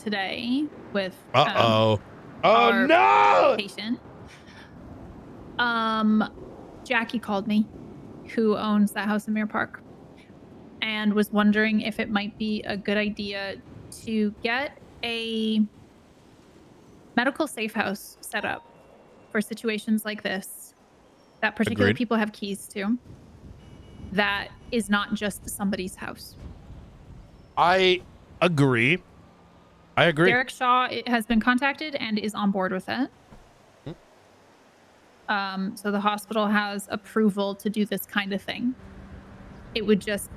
today with Oh our no! patient. Jackie called me, who owns that house in Mirror Park, and was wondering if it might be a good idea to get a medical safe house set up for situations like this that particular Agreed. people have keys to, that is not just somebody's house. I agree. Derek Shaw has been contacted and is on board with it. So the hospital has approval to do this kind of thing. It would just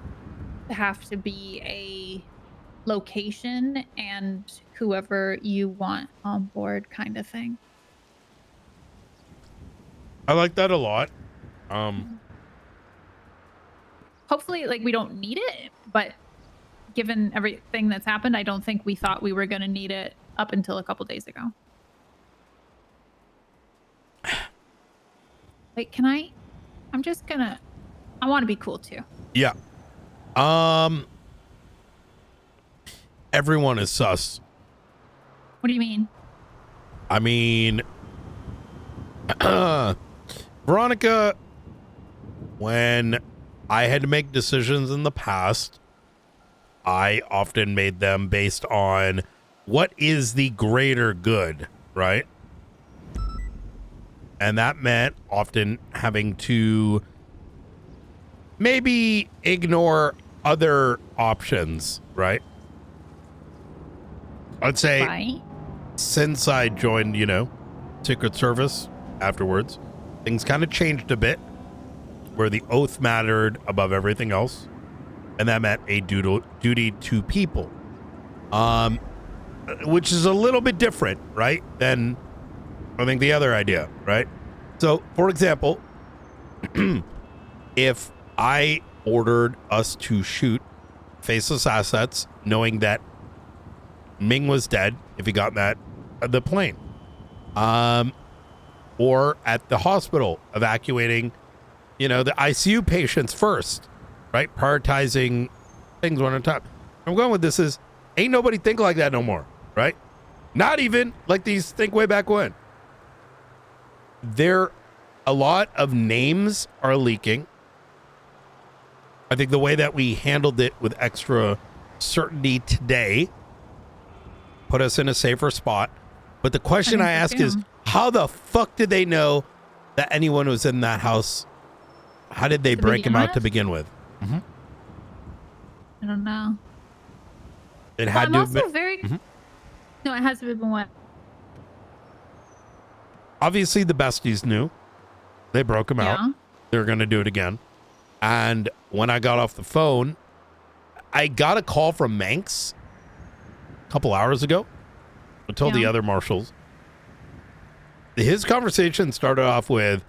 have to be a location and whoever you want on board kind of thing. I like that a lot. Hopefully, like, we don't need it, but given everything that's happened, I don't think we thought we were going to need it up until a couple days ago. Wait, I'm just gonna, I want to be cool too. Yeah. Everyone is sus. What do you mean? I mean, Veronica, when I had to make decisions in the past, I often made them based on what is the greater good, right? And that meant often having to maybe ignore other options, right? I'd say since I joined, Secret Service afterwards, things kind of changed a bit where the oath mattered above everything else. And that meant a duty to people, which is a little bit different, right, than I think the other idea, right? So, for example, if I ordered us to shoot faceless assets, knowing that Ming was dead if he got the plane, or at the hospital evacuating, the ICU patients first, right? Prioritizing things one at a time. I'm going with this is ain't nobody think like that no more, right? Not even like these think way back when. A lot of names are leaking. I think the way that we handled it with extra certainty today put us in a safer spot. But the question I ask is, how the fuck did they know that anyone was in that house? How did they break him out to begin with? Mm-hmm. I don't know. It had to have been. No, it has to have been what? Obviously, the besties knew. They broke him out. They were going to do it again. And when I got off the phone, I got a call from Manx a couple hours ago. I told the other marshals. His conversation started off with,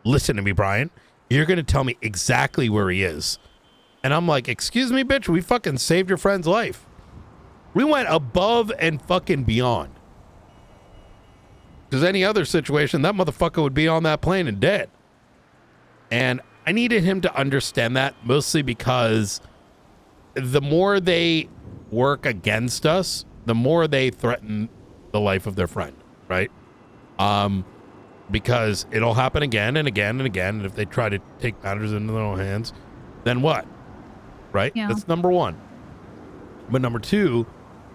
listen to me, Brian. You're going to tell me exactly where he is. And I'm like, excuse me, bitch. We fucking saved your friend's life. We went above and fucking beyond. Because any other situation, that motherfucker would be on that plane and dead. And I needed him to understand that, mostly because the more they work against us, the more they threaten the life of their friend, right? Because it'll happen again and again and again. And if they try to take matters into their own hands, then what? Right? Yeah. That's number one. But number two,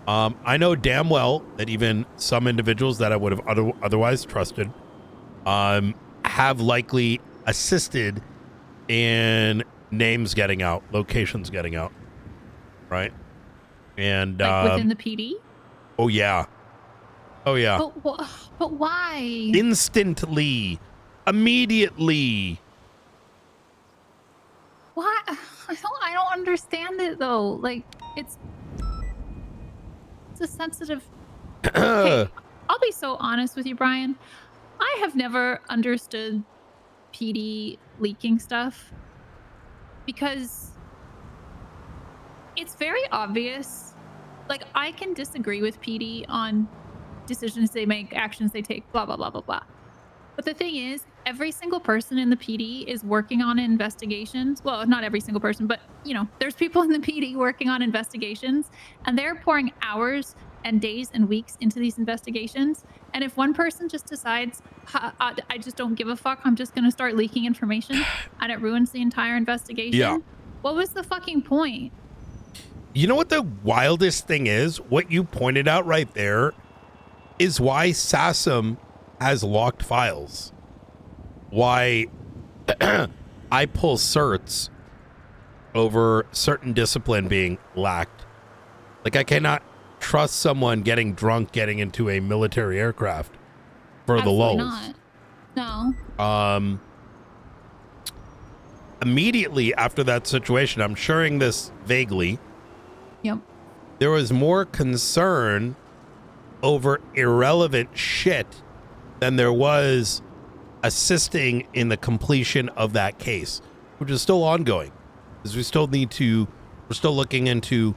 I know damn well that even some individuals that I would have otherwise trusted have likely assisted in names getting out, locations getting out, right? And like within the PD? Oh yeah. But why? Instantly, immediately. Why? I don't understand it though. Like it's a sensitive. Okay, I'll be so honest with you, Brian. I have never understood PD leaking stuff because it's very obvious. Like, I can disagree with PD on decisions they make, actions they take, blah, blah, blah, blah, blah. But the thing is, every single person in the PD is working on investigations. Well, not every single person, but there's people in the PD working on investigations, and they're pouring hours and days and weeks into these investigations. And if one person just decides, I just don't give a fuck, I'm just going to start leaking information, and it ruins the entire investigation. Yeah. What was the fucking point? You know what the wildest thing is? What you pointed out right there is why SASM has locked files. Why I pull certs over certain discipline being lacked. Like, I cannot trust someone getting drunk getting into a military aircraft for Absolutely the lulz. Not. No. Immediately after that situation, I'm sharing this vaguely. Yep. There was more concern over irrelevant shit than there was assisting in the completion of that case, which is still ongoing, because we're still looking into,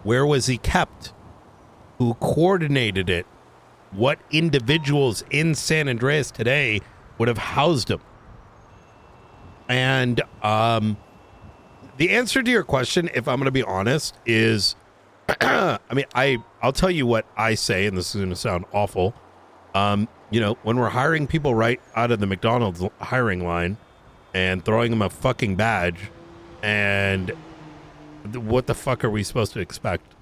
where was he kept? Who coordinated it? What individuals in San Andreas today would have housed him? And the answer to your question, if I'm going to be honest, is, I'll tell you what I say, and this is going to sound awful. When we're hiring people right out of the McDonald's hiring line and throwing them a fucking badge, and what the fuck are we supposed to expect?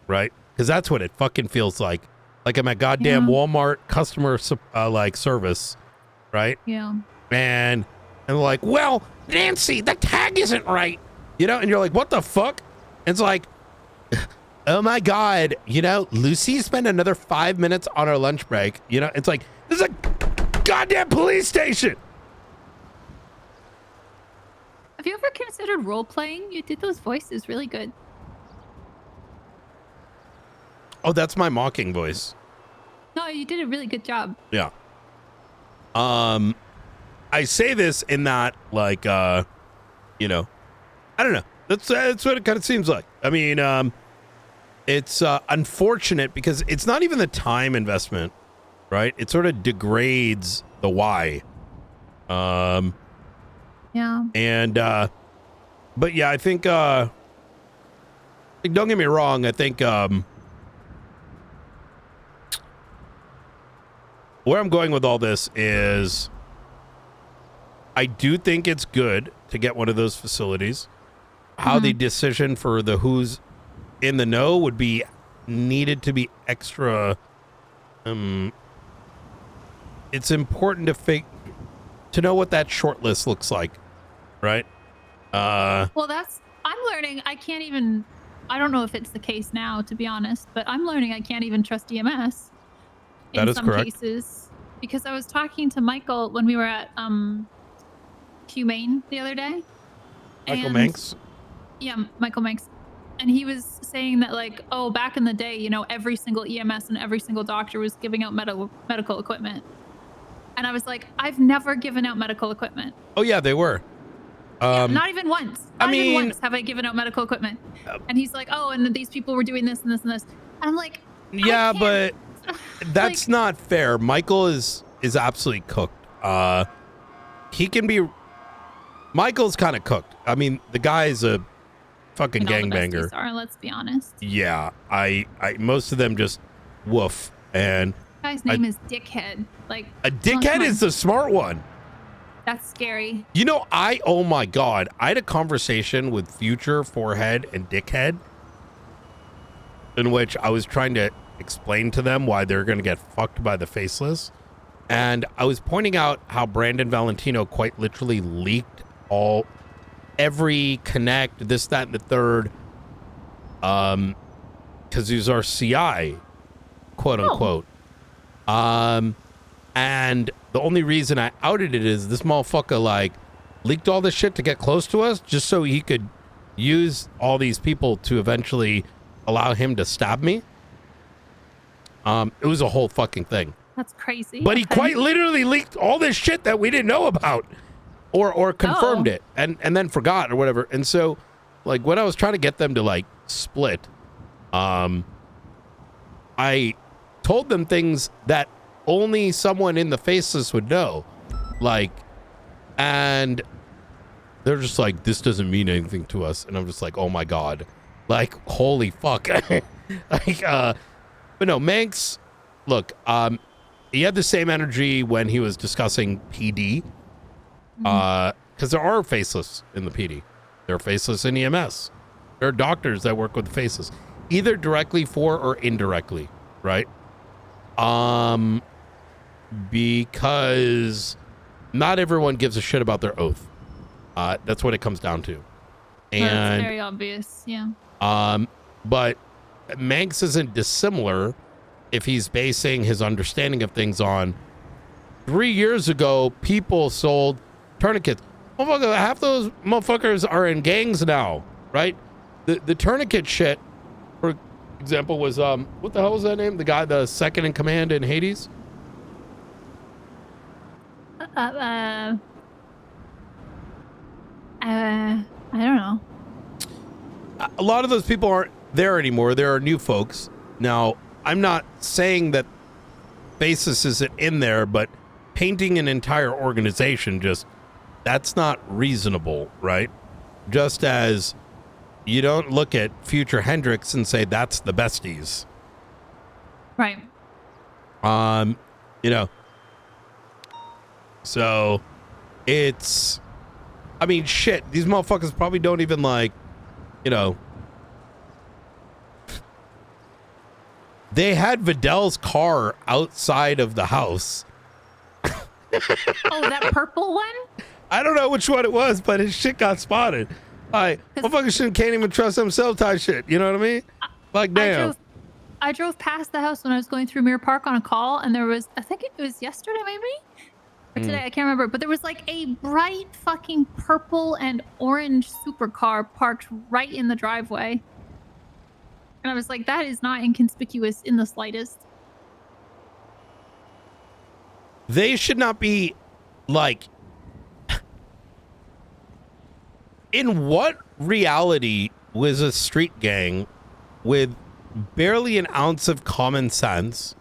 Right? Because that's what it fucking feels like. Like I'm at goddamn Walmart customer service, right? Yeah. And like, well, Nancy, the tag isn't right. And you're like, what the fuck? And it's like, oh my God, Lucy spent another 5 minutes on our lunch break. It's like, this is a goddamn police station. Have you ever considered role playing? You did those voices really good. Oh, that's my mocking voice. No, you did a really good job. Yeah. I say this in that, like, I don't know. That's what it kind of seems like. I mean, it's unfortunate because it's not even the time investment, right? It sort of degrades the why. Yeah. And, but yeah, I think, don't get me wrong. I think, where I'm going with all this is I do think it's good to get one of those facilities. How the decision for the who's in the know would be needed to be extra. It's important to know what that short list looks like, right? Well, I'm learning. I don't know if it's the case now, to be honest, but I'm learning I can't even trust EMS in some cases, because I was talking to Michael when we were at Humane the other day. Michael Manx? Yeah, Michael Manx. And he was saying that, like, back in the day, every single EMS and every single doctor was giving out medical equipment. And I was like, I've never given out medical equipment. Oh, yeah, they were. Not even once. Not even once have I given out medical equipment. And he's like, and these people were doing this and this and this. And I'm like, yeah, but that's not fair. Michael is absolutely cooked. Michael's kind of cooked. I mean, the guy's a fucking gangbanger. Let's be honest. Yeah, I most of them just woof. And guy's name is Dickhead. Like, a dickhead is the smart one. That's scary. Oh my God, I had a conversation with Future, Forehead, and Dickhead in which I was trying to explain to them why they're going to get fucked by the Faceless. And I was pointing out how Brandon Valentino quite literally leaked every connect, this, that, and the third, because he was our CI, quote unquote. And the only reason I outed it is this motherfucker leaked all this shit to get close to us just so he could use all these people to eventually allow him to stab me. It was a whole fucking thing. That's crazy. But he quite literally leaked all this shit that we didn't know about, or confirmed it and then forgot or whatever. And so, like, when I was trying to get them to split, I told them things that only someone in the faceless would know. Like, and they're just like, this doesn't mean anything to us. And I'm just like, oh my God. Like, holy fuck. Like, but no, Manx, look, he had the same energy when he was discussing PD. Because there are faceless in the PD. There are faceless in EMS. There are doctors that work with faceless, either directly for or indirectly, right? Because not everyone gives a shit about their oath. That's what it comes down to. And that's very obvious, yeah. But Manx isn't dissimilar if he's basing his understanding of things on 3 years ago, people sold tourniquets. Motherfucker, half those motherfuckers are in gangs now, right? The tourniquet shit, for example, was what the hell was that name? The guy, the second in command in Hades? I don't know. A lot of those people aren't there anymore. There are new folks. Now, I'm not saying that Basis isn't in there, but painting an entire organization, that's not reasonable, right? Just as you don't look at future Hendrix and say that's the besties. Right. You know, so it's, I mean, shit, these motherfuckers probably don't even like, you know, they had Vidal's car outside of the house. Oh, that purple one? I don't know which one it was, but his shit got spotted. Like, motherfuckers can't even trust themselves type shit. You know what I mean? Like, damn. I drove past the house when I was going through Mirror Park on a call, and there was, I think it was yesterday maybe? Or today, I can't remember. But there was like a bright fucking purple and orange supercar parked right in the driveway. And I was like, that is not inconspicuous in the slightest. They should not be, like, in what reality was a street gang with barely an ounce of common sense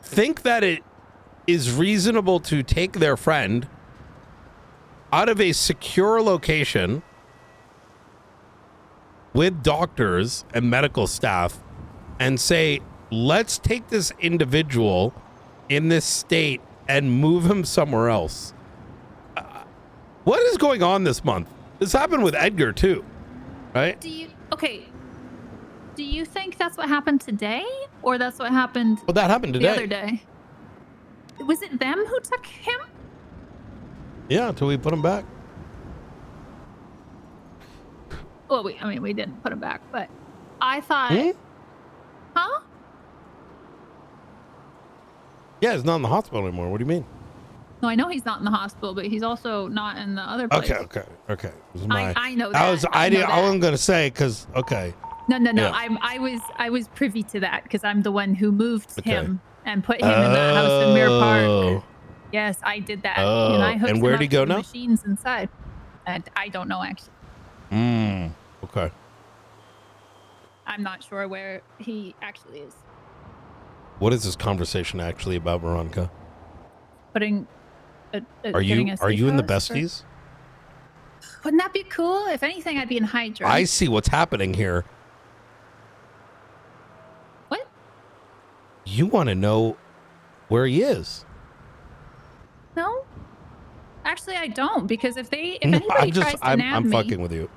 think that it is reasonable to take their friend out of a secure location with doctors and medical staff and say, let's take this individual in this state and move him somewhere else? What is going on this month? This happened with Edgar too, right? Do you think that's what happened today, or that's what happened? Well, that happened today. The other day. Was it them who took him? Yeah, until we put him back. Well, we didn't put him back, but I thought, huh? Yeah, he's not in the hospital anymore. What do you mean? No, I know he's not in the hospital, but he's also not in the other place. Okay. It was I know that. I wasn't gonna say because okay. No. Yeah. I was privy to that because I'm the one who moved him and put him in that house in Mirror Park. Yes, I did that. And I hooked and him where'd up he go to the now? machines inside. And I don't know actually. Okay. I'm not sure where he actually is. What is this conversation actually about, Veronica? Putting. Are you in the besties? Wouldn't that be cool? If anything, I'd be in Hydra. I see what's happening here. What? You want to know where he is? No. Actually, I don't, because if anybody tries to nab me, I'm fucking with you.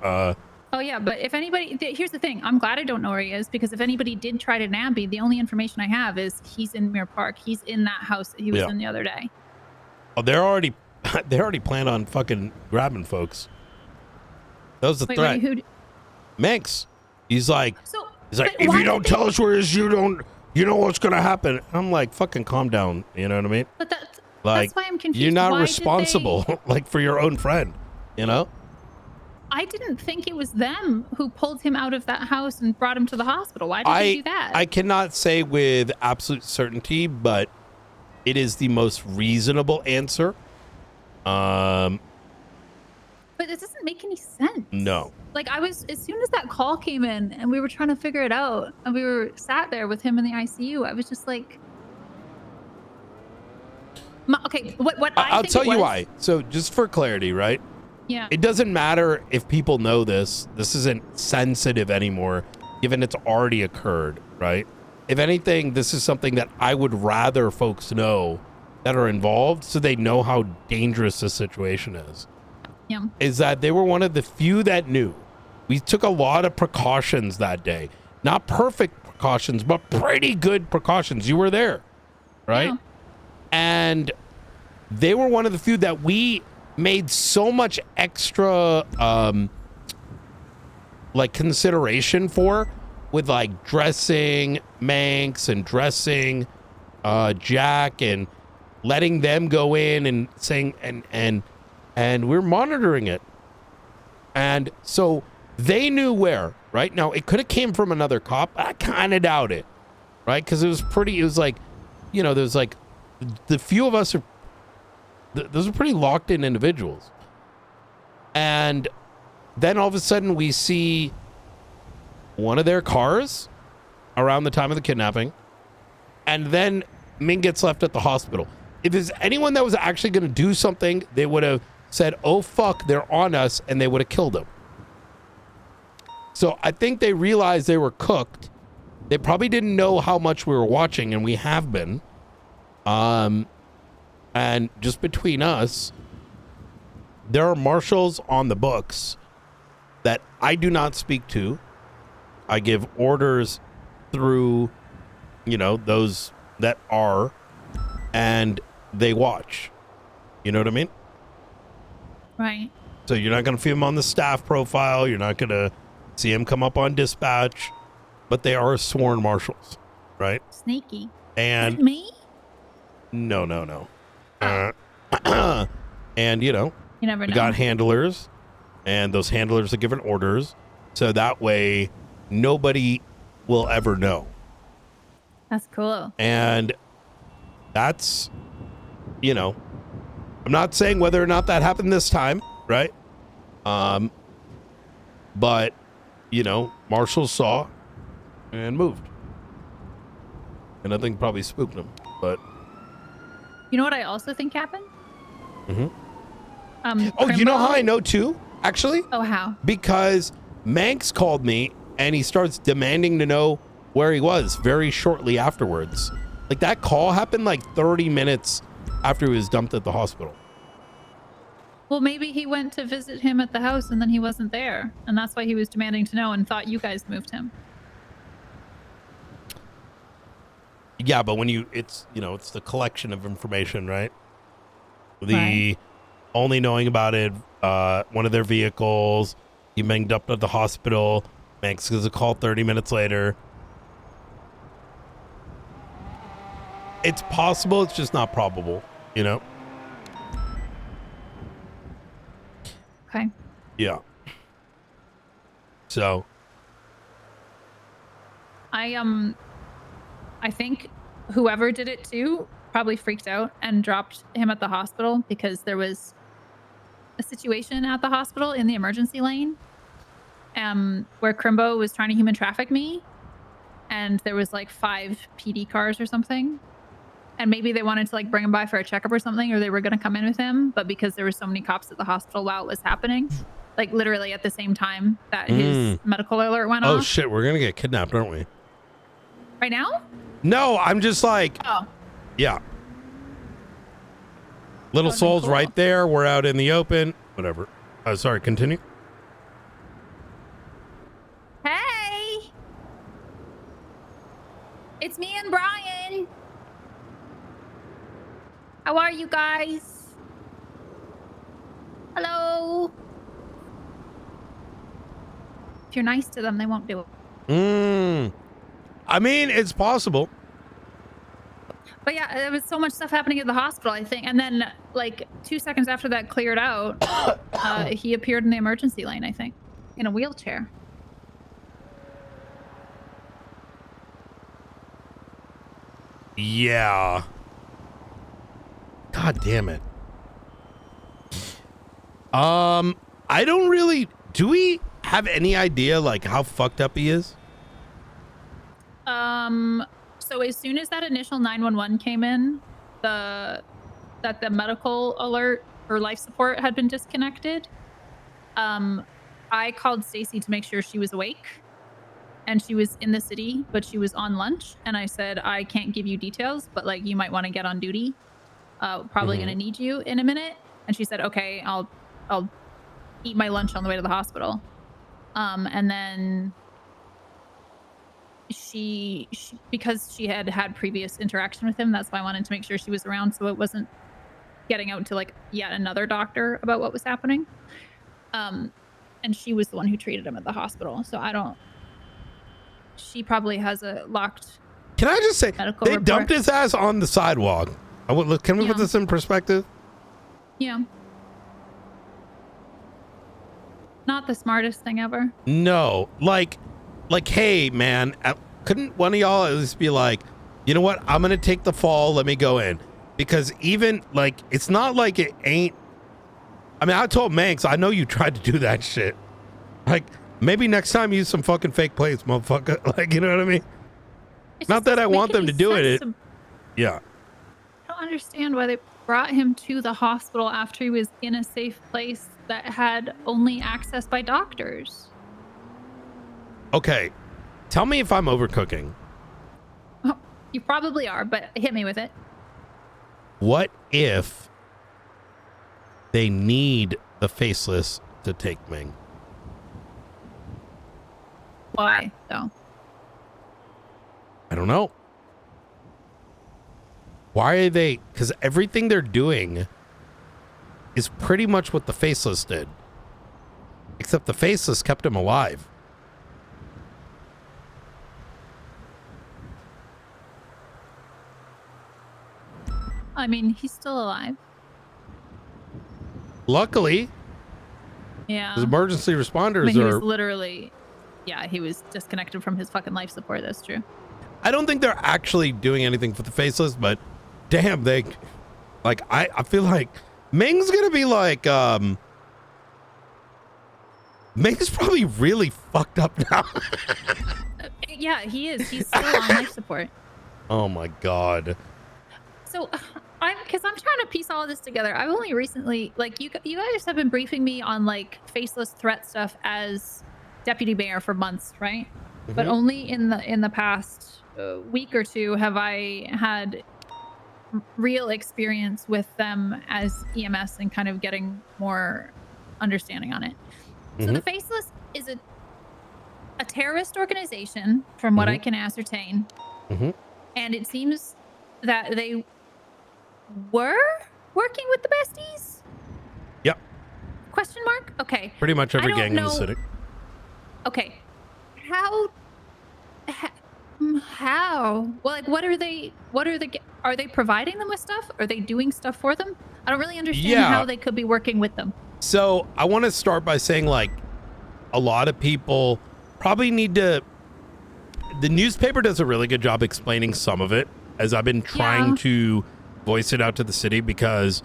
Oh yeah, but if anybody, here's the thing. I'm glad I don't know where he is, because if anybody did try to nab me, the only information I have is he's in Mirror Park. He's in that house that he was in the other day. Oh, they already planned on fucking grabbing folks. That was the threat. Manx. He's like, if you don't tell us where he is, you know what's gonna happen. I'm like, fucking calm down. You know what I mean? But that's like, why I'm confused. You're not responsible, like for your own friend. You know? I didn't think it was them who pulled him out of that house and brought him to the hospital. Why did they do that? I cannot say with absolute certainty, but it is the most reasonable answer. But it doesn't make any sense. No. Like as soon as that call came in and we were trying to figure it out and we were sat there with him in the ICU, I was just like, okay, what I'll think tell it you was, why. So just for clarity, right? Yeah. It doesn't matter if people know this. This isn't sensitive anymore, given it's already occurred, right? If anything, this is something that I would rather folks know that are involved so they know how dangerous this situation is. Yeah. Is that they were one of the few that knew. We took a lot of precautions that day. Not perfect precautions, but pretty good precautions. You were there, right? Yeah. And they were one of the few that we made so much extra like consideration for, with like dressing Manx and dressing Jack and letting them go in and saying and we're monitoring it. And so they knew where, right? Now it could have came from another cop. I kind of doubt it, right? Because it was like, you know, there's like the few of us are those are pretty locked in individuals. And then all of a sudden we see one of their cars around the time of the kidnapping. And then Ming gets left at the hospital. If there's anyone that was actually going to do something, they would have said, oh, fuck, they're on us. And they would have killed him. So I think they realized they were cooked. They probably didn't know how much we were watching, and we have been. And just between us, there are marshals on the books that I do not speak to. I give orders through, you know, those that are, and they watch. You know what I mean? Right. So you're not going to see them on the staff profile. You're not going to see them come up on dispatch, but they are sworn marshals, right? Sneaky. And is it me? No. And you know, You never know. we got handlers, and those handlers are given orders, so that way nobody will ever know. That's cool. And that's, you know, I'm not saying whether or not that happened this time, right? But you know, marshals saw and moved, and I think probably spooked them. But you know what I also think happened? Oh, you know how I know too, actually? Oh, how? Because Manx called me and he starts demanding to know where he was very shortly afterwards. Like that call happened like 30 minutes after he was dumped at the hospital. Well, maybe he went to visit him at the house and then he wasn't there. And that's why he was demanding to know and thought you guys moved him. Yeah, but when it's, you know, it's the collection of information, right? Right. Only knowing about it, one of their vehicles, he manged up at the hospital, Manx gives a call 30 minutes later. It's possible, it's just not probable, you know? Okay. Yeah. So I think whoever did it too probably freaked out and dropped him at the hospital because there was a situation at the hospital in the emergency lane where Crimbo was trying to human traffic me, and there was like 5 PD cars or something, and maybe they wanted to like bring him by for a checkup or something, or they were going to come in with him, but because there were so many cops at the hospital while it was happening, like literally at the same time that his medical alert went off. Oh shit, we're gonna get kidnapped, aren't we? Right now? No, I'm just like, yeah. Little Soul's cool. right there. We're out in the open. Whatever. Sorry, continue. Hey! It's me and Brian. How are you guys? Hello. If you're nice to them, they won't do it. I mean, it's possible. But yeah, there was so much stuff happening at the hospital, I think. And then like 2 seconds after that cleared out, he appeared in the emergency lane, I think, in a wheelchair. Yeah. God damn it. I don't really. Do we have any idea like how fucked up he is? So as soon as that initial 911 came in, that the medical alert or life support had been disconnected, I called Stacy to make sure she was awake, and she was in the city, but she was on lunch. And I said, I can't give you details, but like you might want to get on duty. Probably gonna need you in a minute. And she said, okay, I'll eat my lunch on the way to the hospital. And then she because she had previous interaction with him, that's why I wanted to make sure she was around, so it wasn't getting out to like yet another doctor about what was happening. And she was the one who treated him at the hospital, so she probably has a locked. Can I just say they report. dumped his ass on the sidewalk? Can we put this in perspective? Yeah. Not the smartest thing ever. No, like, hey, man, couldn't one of y'all at least be like, you know what? I'm gonna take the fall. Let me go in, because even like, it's not like it ain't. I mean, I told Manx, I know you tried to do that shit. Like, maybe next time use some fucking fake plates, motherfucker. Like, you know what I mean? It's not that I want them to do it. Yeah. I don't understand why they brought him to the hospital after he was in a safe place that had only access by doctors. Okay, tell me if I'm overcooking. Oh, you probably are, but hit me with it. What if they need the faceless to take Ming? Why, though? I don't know. Why are they? Because everything they're doing is pretty much what the faceless did, except the faceless kept him alive. I mean, he's still alive. Luckily, Yeah. his emergency responders I mean, he was are. literally, yeah, he was disconnected from his fucking life support. That's true. I don't think they're actually doing anything for the faceless, but damn, I feel like Ming's gonna be like, Ming's probably really fucked up now. Yeah, he is. He's still on life support. Oh my God. So because I'm trying to piece all of this together. I've only recently, like, you guys have been briefing me on like faceless threat stuff as deputy mayor for months, right? But only in the past week or two have I had real experience with them as EMS and kind of getting more understanding on it. So the Faceless is a terrorist organization, from what I can ascertain. And it seems that they were working with the besties? Yep. Question mark? Okay. Pretty much every gang in the city. Okay. How? Well, like, are they providing them with stuff? Are they doing stuff for them? I don't really understand how they could be working with them. So I want to start by saying, like, a lot of people probably need to. The newspaper does a really good job explaining some of it, as I've been trying to voice it out to the city, because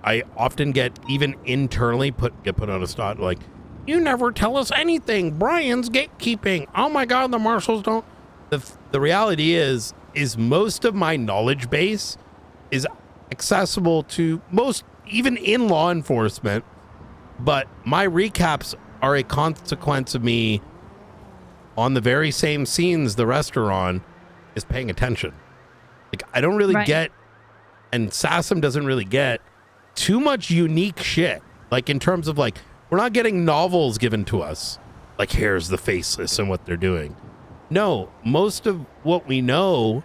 I often get, even internally, get put on a spot like, you never tell us anything. Brian's gatekeeping. Oh my God, the marshals don't. The reality is most of my knowledge base is accessible to most, even in law enforcement, but my recaps are a consequence of me on the very same scenes the rest are on is paying attention. Like, I don't really get, and SASM doesn't really get too much unique shit. Like, in terms of, like, we're not getting novels given to us. Like, here's the Faceless and what they're doing. No, most of what we know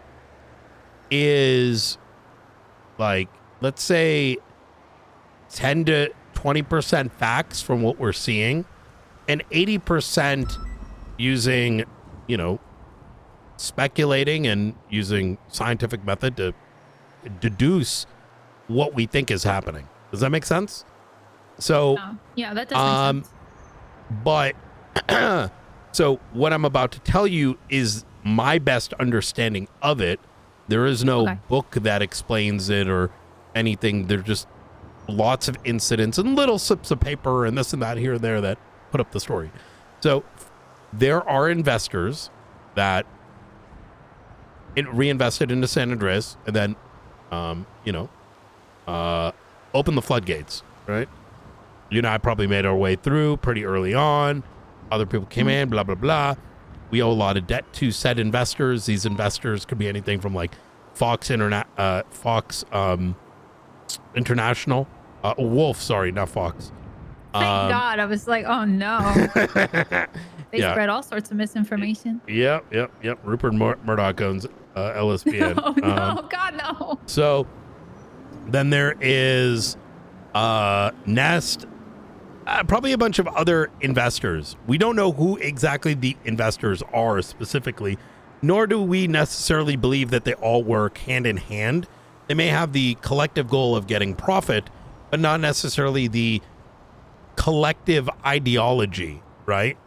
is, like, let's say 10 to 20% facts from what we're seeing, and 80% using, speculating and using scientific method to deduce what we think is happening. Does that make sense? So, yeah, that does make sense. But so what I'm about to tell you is my best understanding of it. There is no book that explains it or anything. They're just lots of incidents and little slips of paper and this and that here and there that put up the story. So there are investors that reinvested into San Andreas and then, open the floodgates, right? You and I probably made our way through pretty early on. Other people came in, blah, blah, blah. We owe a lot of debt to said investors. These investors could be anything from like Fox International. Wolf, sorry, not Fox. Thank God. I was like, oh no. They spread all sorts of misinformation. Yep. Rupert Murdoch owns LSPN. Oh no, God no. So then there is Nest, probably a bunch of other investors. We don't know who exactly the investors are specifically, nor do we necessarily believe that they all work hand in hand. They may have the collective goal of getting profit, but not necessarily the collective ideology, right?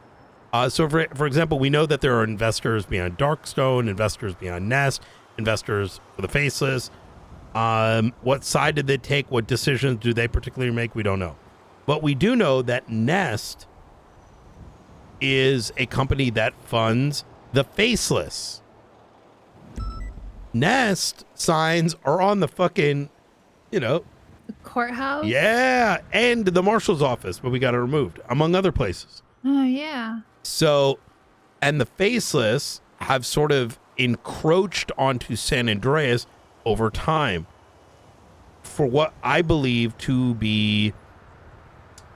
So for example, we know that there are investors beyond Darkstone, investors beyond Nest, investors for the Faceless. What side did they take? What decisions do they particularly make? We don't know. But we do know that Nest is a company that funds the Faceless. Nest signs are on the fucking, the courthouse? Yeah, and the marshal's office, but we got it removed, among other places. Oh, yeah. So, and the Faceless have sort of encroached onto San Andreas over time for what I believe to be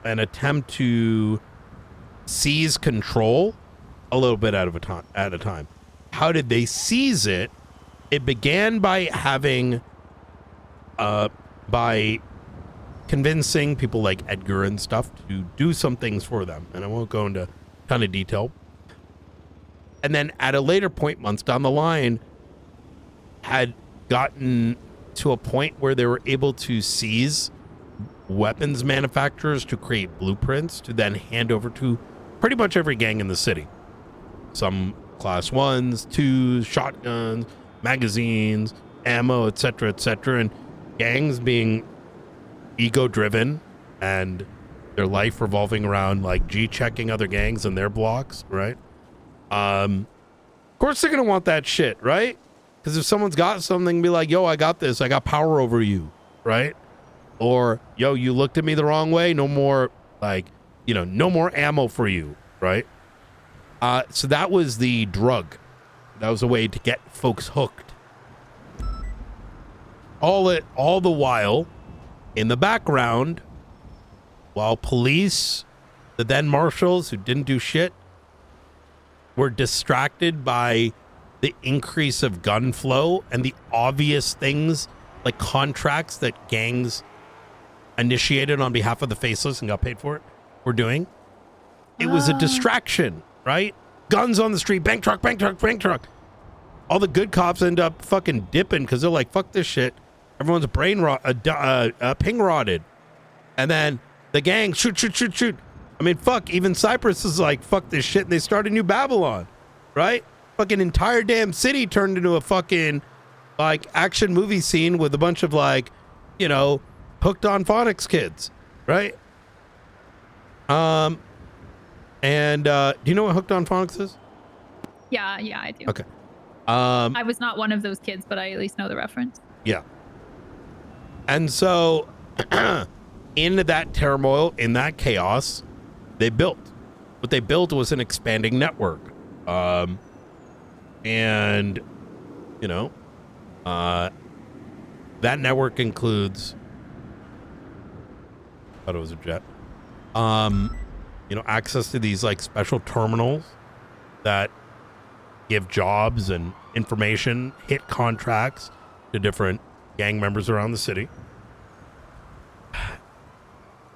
an attempt to seize control a little bit at a time. How did they seize it? It began by by convincing people like Edgar and stuff to do some things for them. And I won't go into a ton of detail. And then at a later point, months down the line, had gotten to a point where they were able to seize weapons manufacturers to create blueprints to then hand over to pretty much every gang in the city. Some class 1s, 2s, shotguns, magazines, ammo, etc., and gangs being ego-driven and their life revolving around like G-checking other gangs and their blocks, right? Of course they're gonna want that shit, right? Because if someone's got something, be like, yo, I got this, I got power over you, right? Or, yo, you looked at me the wrong way, no more, no more ammo for you, right? So that was the drug. That was a way to get folks hooked. All the while, in the background, while police, the then marshals who didn't do shit, were distracted by the increase of gun flow and the obvious things like contracts that gangs initiated on behalf of the Faceless and got paid for it were doing. It was a distraction, right? Guns on the street, bank truck. All the good cops end up fucking dipping because they're like, fuck this shit. Everyone's ping rotted. And then the gang, shoot. I mean, fuck, even Cyprus is like, fuck this shit. And they started New Babylon, right? Fucking entire damn city turned into a fucking like action movie scene with a bunch of like, hooked on phonics kids, right? And do you know what hooked on phonics is? Yeah, I do. Okay. I was not one of those kids, but I at least know the reference. Yeah. And so in that turmoil, in that chaos, they built. What they built was an expanding network. And, that network includes, I thought it was a jet, access to these like special terminals that give jobs and information, hit contracts to different gang members around the city.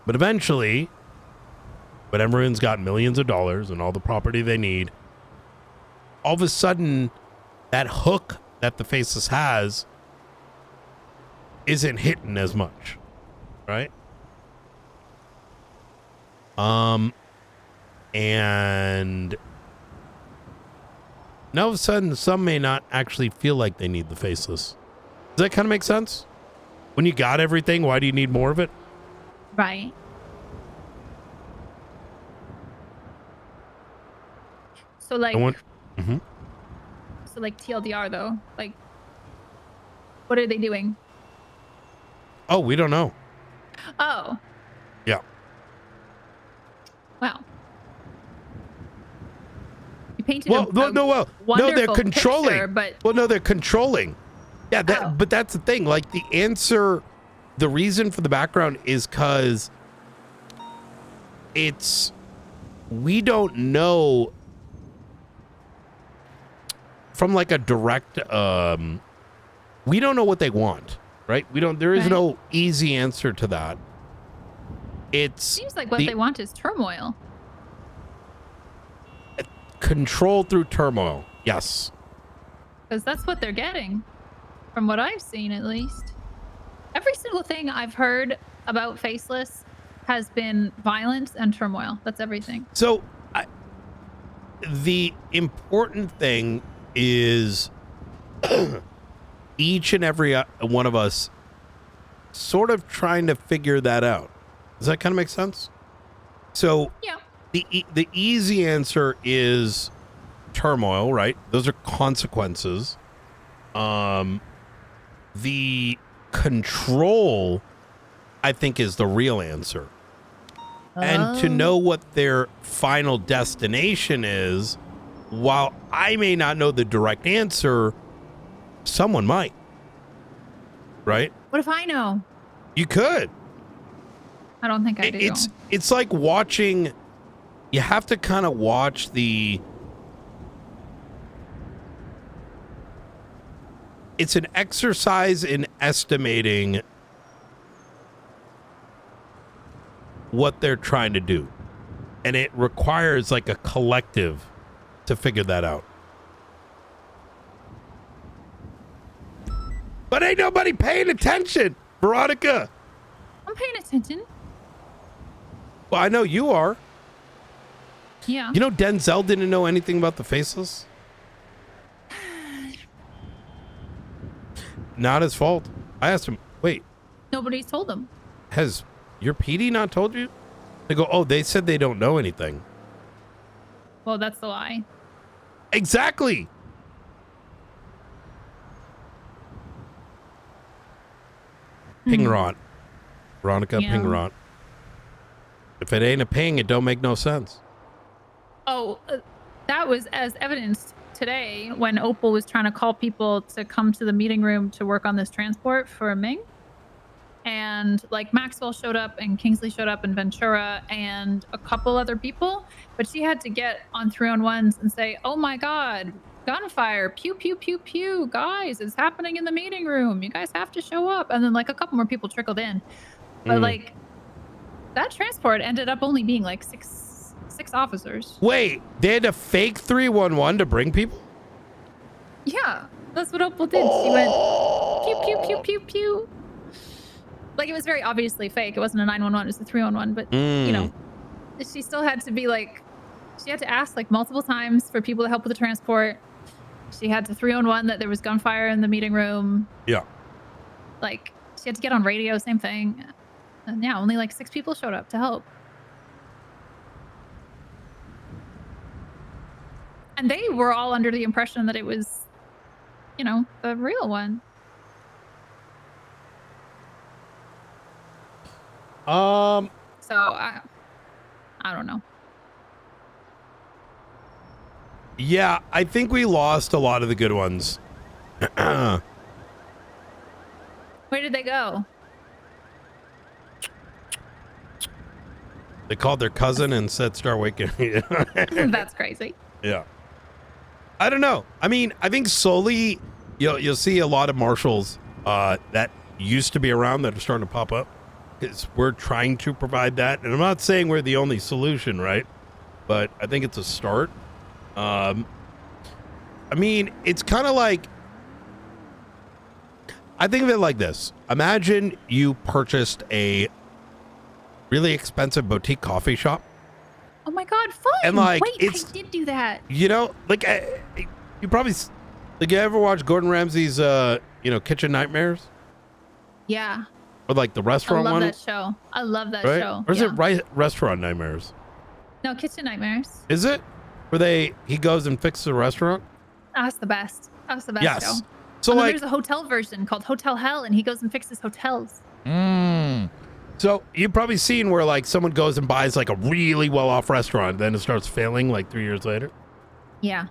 But eventually, when everyone's got millions of dollars and all the property they need, all of a sudden, that hook that the Faceless has isn't hitting as much, right? And now all of a sudden, some may not actually feel like they need the Faceless. Does that kind of make sense? When you got everything, why do you need more of it? Right. So I like, want. Mhm. so like TLDR though, like, what are they doing? Oh, we don't know. Oh, Yeah. wow. You painted Well, a no, they're wonderful picture, controlling. but Well, no, they're controlling. Yeah, oh, but that's the thing. Like the answer, the reason for the background is because we don't know from like a direct, we don't know what they want, right? There is right. no easy answer to that. It's Seems like what the they want is turmoil. control through turmoil. Yes. Because that's what they're getting, from what I've seen at least. Every single thing I've heard about Faceless has been violence and turmoil. That's everything. So the important thing is each and every one of us sort of trying to figure that out. Does that kind of make sense? So Yeah. the easy answer is turmoil, right? Those are consequences. The control, I think, is the real answer. And to know what their final destination is, while I may not know the direct answer, someone might. Right? What if I know? You could. I don't think I do. It's like watching. You have to kind of watch it's an exercise in estimating what they're trying to do. And it requires like a collective to figure that out. But ain't nobody paying attention, Veronica. I'm paying attention. Well, I know you are. Yeah. You know Denzel didn't know anything about the Faceless? Not his fault. I asked him, wait. Nobody's told them. Has your PD not told you? They go, oh, they said they don't know anything. Well, that's the lie. Exactly. Ping rot. Veronica, Yeah. ping rot. If it ain't a ping, it don't make no sense. Oh, that was as evidenced today when Opal was trying to call people to come to the meeting room to work on this transport for Ming. And like Maxwell showed up and Kingsley showed up and Ventura and a couple other people, but she had to get on 3-on-1s and say, oh my God, gunfire, pew, pew, pew, pew, guys, it's happening in the meeting room. You guys have to show up. And then like a couple more people trickled in. But like that transport ended up only being like six officers. Wait, they had to fake 311 to bring people? Yeah, that's what Opal did. She went pew, pew, pew, pew, pew. Like, it was very obviously fake. It wasn't a 911, it was a 311. But, you know, she still had to be like, she had to ask like multiple times for people to help with the transport. She had to 311 that there was gunfire in the meeting room. Yeah. Like, she had to get on radio, same thing. And yeah, only like 6 people showed up to help. And they were all under the impression that it was, you know, the real one. So I don't know. Yeah, I think we lost a lot of the good ones. Where did they go? They called their cousin and said, start waking. That's crazy. Yeah. I don't know. I mean, I think slowly you'll see a lot of marshals that used to be around that are starting to pop up. Because we're trying to provide that. And I'm not saying we're the only solution, right? But I think it's a start. I mean, it's kind of like, I think of it like this. Imagine you purchased a really expensive boutique coffee shop. Oh my God, fun. And like, wait, I did do that. You know, like you probably, like, you ever watch Gordon Ramsay's, Kitchen Nightmares? Yeah. Or like the restaurant I love one? that show. I love that right? show. Or is yeah. it Restaurant Nightmares? No, Kitchen Nightmares. Is it? Where he goes and fixes a restaurant? That's the best. That's the best Yes. show. So and then like, there's a hotel version called Hotel Hell, and he goes and fixes hotels. So you've probably seen where like someone goes and buys like a really well-off restaurant, then it starts failing like 3 years later. Yeah.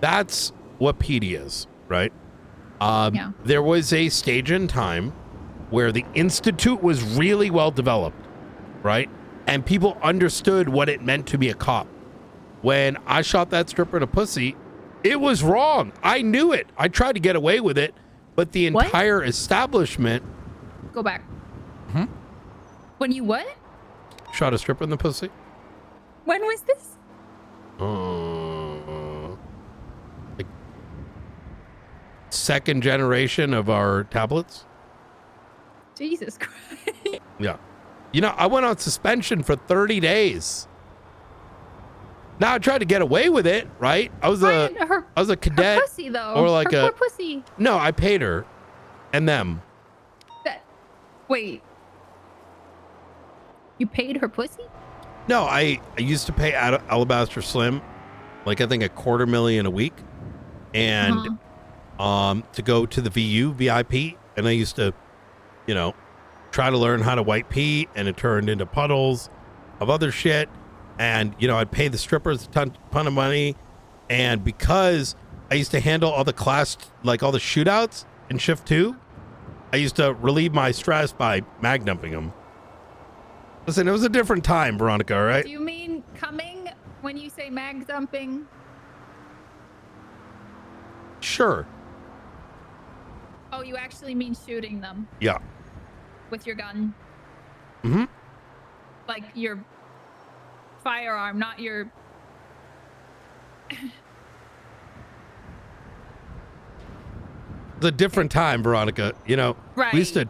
That's what PD is, right? Yeah. There was a stage in time where the Institute was really well developed, right? And people understood what it meant to be a cop. When I shot that stripper in a pussy, it was wrong. I knew it. I tried to get away with it, but the entire establishment. Go back. When you what? Shot a stripper in the pussy? When was this? Like second generation of our tablets. Jesus Christ. Yeah. You know, I went on suspension for 30 days. Now I tried to get away with it, right? I was a cadet. Her pussy, though. Or like her poor pussy. No, I paid her and them. Wait. You paid her pussy? No, I used to pay Alabaster Slim, like I think $250,000 a week, and to go to the VIP, and I used to, you know, try to learn how to white pee, and it turned into puddles of other shit, and you know I'd pay the strippers a ton of money, and because I used to handle all the all the shootouts in shift 2, I used to relieve my stress by mag dumping them. Listen, it was a different time, Veronica, all right? Do you mean coming when you say mag dumping? Sure. Oh, you actually mean shooting them? Yeah. With your gun? Like your firearm, not your... It's a different time, Veronica. You know, Right.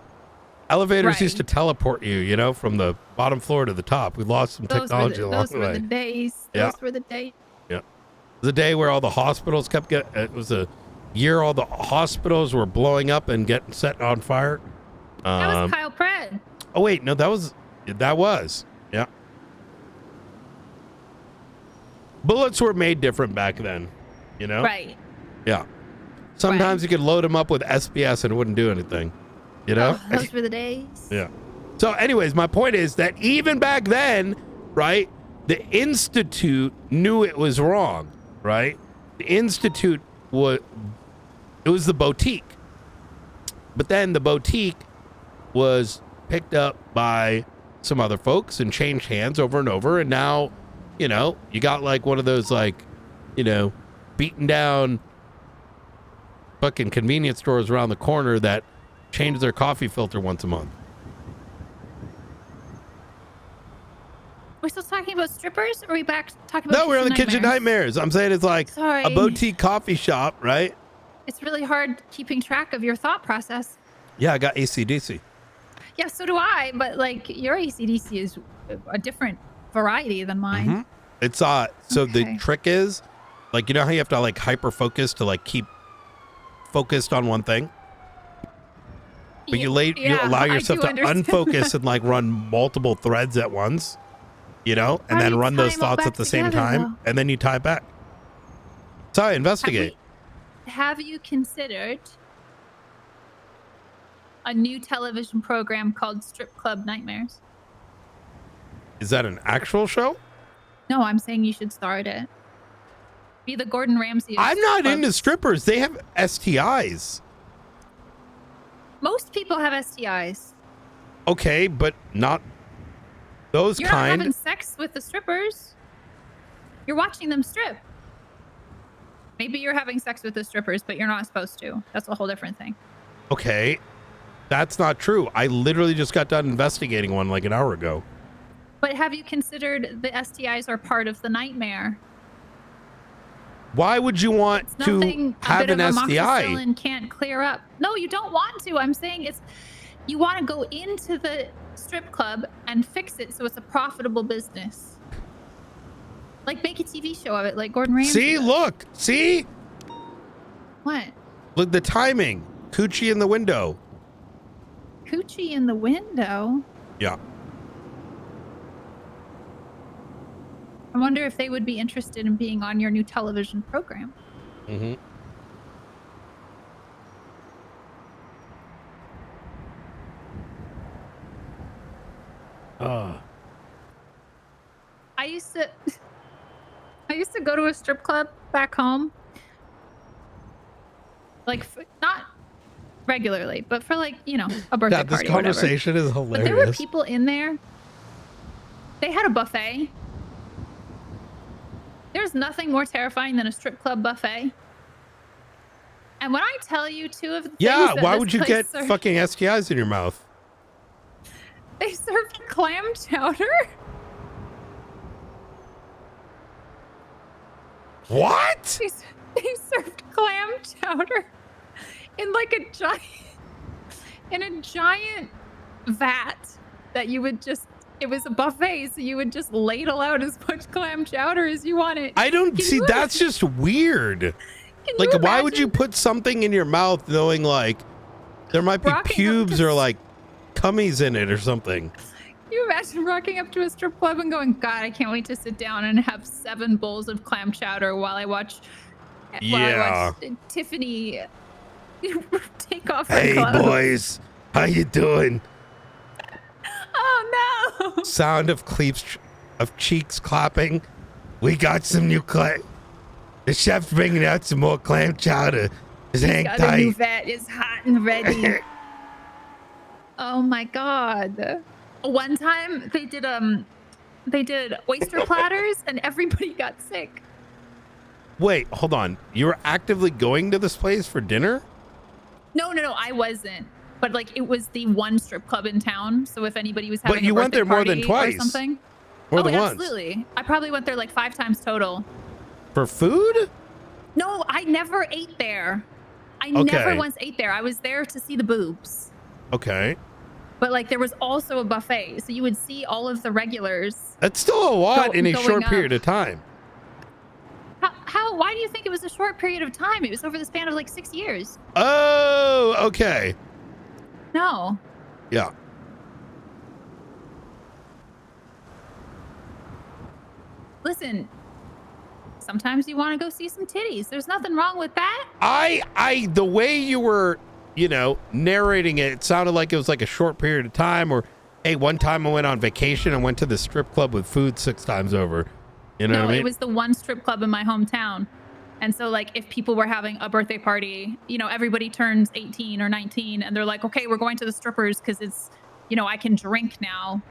Elevators used to teleport you, you know, from the bottom floor to the top. We lost some technology along the way. Those were the days. Those were the days. Yeah. It was a day where all the hospitals it was a year all the hospitals were blowing up and getting set on fire. That was Kyle Pred. Oh, wait. No, that was. Yeah. Bullets were made different back then, you know? Right. Yeah. Sometimes you could load them up with SBS and it wouldn't do anything. You know? Oh, those were the days. Yeah. So anyways, my point is that even back then, right, the Institute knew it was wrong, right? The Institute was the boutique. But then the boutique was picked up by some other folks and changed hands over and over. And now, you know, you got like one of those like, you know, beaten down fucking convenience stores around the corner that change their coffee filter once a month. We're still talking about strippers, or are we back talking about No, we're on the Kitchen Nightmares. I'm saying it's like a boutique coffee shop, right? It's really hard keeping track of your thought process. Yeah, I got AC/DC. Yeah, so do I, but like your AC/DC is a different variety than mine. It's so the trick is, like, you know how you have to like hyper focus to like keep focused on one thing? But you allow yourself to unfocus and like run multiple threads at once, you know, and then run those thoughts at the same time, and then you tie it back. That's how I investigate. Have you considered a new television program called Strip Club Nightmares? Is that an actual show? No, I'm saying you should start it. Be the Gordon Ramsay. I'm not into strippers. They have STIs. Most people have STIs. Okay, but not those You're kind. You're not having sex with the strippers. You're watching them strip. Maybe you're having sex with the strippers, but you're not supposed to. That's a whole different thing. Okay, that's not true. I literally just got done investigating one like an hour ago. But have you considered the STIs are part of the nightmare? Why would you want to have an STI? Can't clear up. No, you don't want to. I'm saying you want to go into the strip club and fix it so it's a profitable business. Like make a TV show of it, like Gordon Ramsay. See, look, see? What? Look, the timing. Coochie in the window. coochie in the window. Yeah. I wonder if they would be interested in being on your new television program. Mm-hmm. I used to go to a strip club back home. Like, not regularly, but for like, you know, a birthday Yeah, this party or whatever. conversation is hilarious. But there were people in there. They had a buffet. There's nothing more terrifying than a strip club buffet. And when I tell you two of the things that why this would you place get served, fucking STIs in your mouth? they served clam chowder. What? They served clam chowder in like a giant vat that you would just, it was a buffet, so you would just ladle out as much clam chowder as you wanted. I don't see, that's just weird. Like, why would you put something in your mouth knowing like there might be pubes or like cummies in it or something? Can you imagine rocking up to a strip club and going, God, I can't wait to sit down and have 7 bowls of clam chowder while I watch Tiffany take off her clothes. Hey boys, how you doing? Oh no! Sound of cheeks clapping. We got some new clam. The chef's bringing out some more clam chowder. Just hang tight. The new vat is hot and ready. Oh my God! One time they did oyster platters and everybody got sick. Wait, hold on. You were actively going to this place for dinner? No, I wasn't. But like, it was the one strip club in town. So if anybody was having, but you went there more than twice, or something. More than once. Absolutely. I probably went there like 5 times total. For food? No, I never ate there. I never once ate there. I was there to see the boobs. Okay. But like, there was also a buffet, so you would see all of the regulars. That's still a lot in a short period of time. How? Why do you think it was a short period of time? It was over the span of like 6 years. Oh, okay. No. Yeah. Listen, sometimes you want to go see some titties. There's nothing wrong with that. The way you were, narrating it, it sounded like it was like a short period of time, or, hey, one time I went on vacation and went to the strip club with food 6 times over. You know what I mean? It was the one strip club in my hometown. And so like, if people were having a birthday party, everybody turns 18 or 19 and they're like, okay, we're going to the strippers because it's, I can drink now.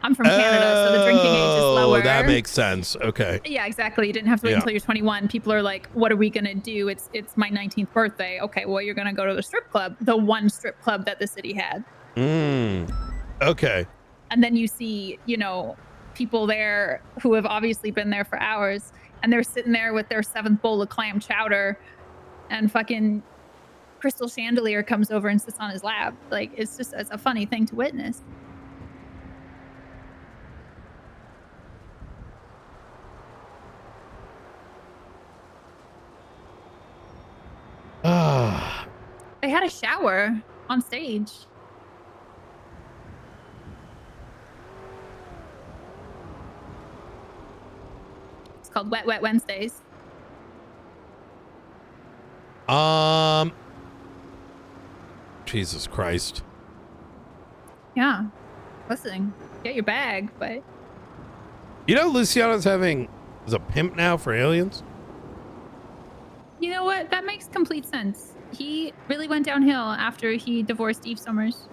I'm from Canada, so the drinking age is lower. That makes sense. Okay. Yeah, exactly. You didn't have to wait until you're 21. People are like, what are we going to do? It's my 19th birthday. Okay, well, you're going to go to the strip club, the one strip club that the city had. Okay. And then you see, people there who have obviously been there for hours, and they're sitting there with their 7th bowl of clam chowder, and fucking Crystal Chandelier comes over and sits on his lap. Like, it's a funny thing to witness. They had a shower on stage. It's called Wet Wet Wednesdays. Jesus Christ. Yeah. Listen, get your bag, but... Luciano's is a pimp now for aliens? You know what? That makes complete sense. He really went downhill after he divorced Eve Summers.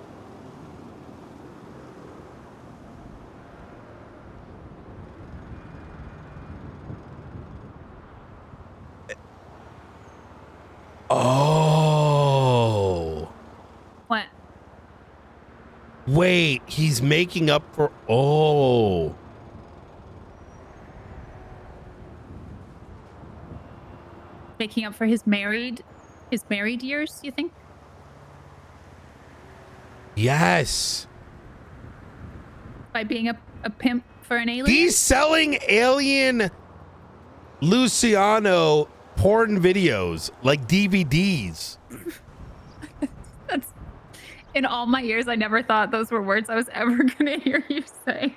Oh. What? Wait, he's making up for... Oh. Making up for his married years, you think? Yes. By being a pimp for an alien? He's selling alien Luciano porn videos, like DVDs. In all my years, I never thought those were words I was ever going to hear you say.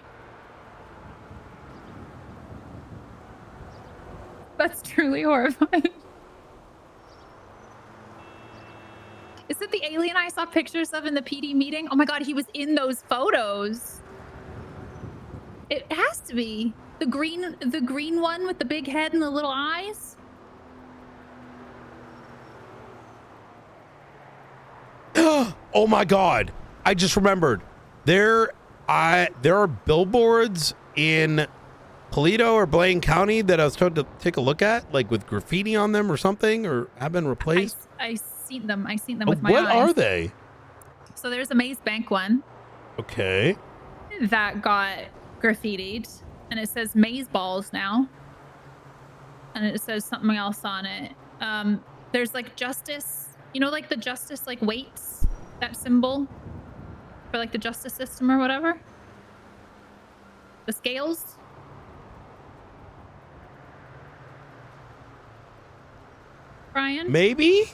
That's truly horrifying. Is it the alien I saw pictures of in the PD meeting? Oh my god, he was in those photos. It has to be the green one with the big head and the little eyes. Oh my god, I just remembered. There are billboards in Toledo or Blaine County that I was told to take a look at, like with graffiti on them or something, or have been replaced. I seen them with my eyes. What are they? So there's a Maze Bank one. Okay. That got graffitied, and it says Maze Balls now. And it says something else on it. There's like justice, you know, like the justice like weights, that symbol for like the justice system or whatever. The scales. Brian? Maybe?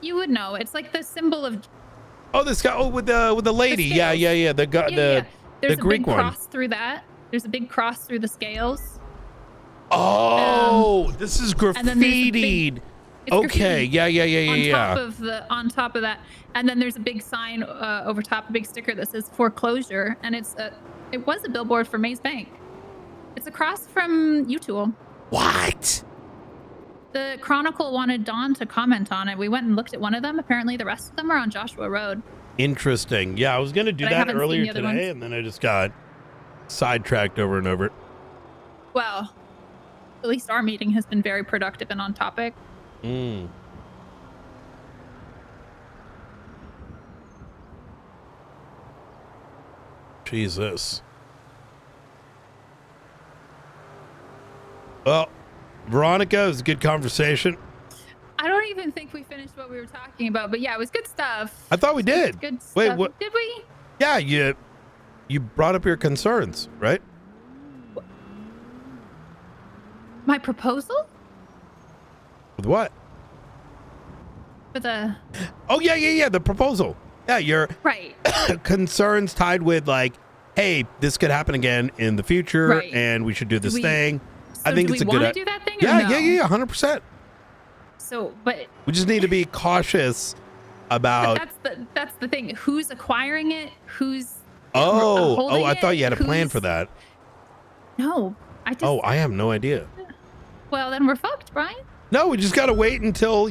You would know. It's like the symbol of. Oh, this guy. Oh, with the lady. Yeah. The There's Greek a big one. cross through that. There's a big cross through the scales. Oh, this is graffitied. Okay. Graffiti Yeah. On top of that, and then there's a big sign over top, a big sticker that says foreclosure, and it was a billboard for Maze Bank. It's across from U-Tool. What? The Chronicle wanted Dawn to comment on it. We went and looked at one of them. Apparently, the rest of them are on Joshua Road. Interesting. Yeah, I was gonna do that earlier today, and then I just got sidetracked over and over. Well, at least our meeting has been very productive and on topic. Jesus. Well, Veronica, it was a good conversation. I don't even think we finished what we were talking about, but yeah, it was good stuff. I thought we did. Good stuff. Wait, what? Did we? Yeah, you brought up your concerns, right? My proposal? With what? For the... Oh, yeah, the proposal. Yeah, your right. concerns tied with like, hey, this could happen again in the future, right. and we should do this thing. So I think do it's a we good. Want to do that thing? Yeah, or no? yeah, 100%. So, but we just need to be cautious about. That's the thing. Who's acquiring it? Who's I thought you had a plan for that. No, I just. Oh, I have no idea. Well, then we're fucked, Brian. No, we just gotta wait until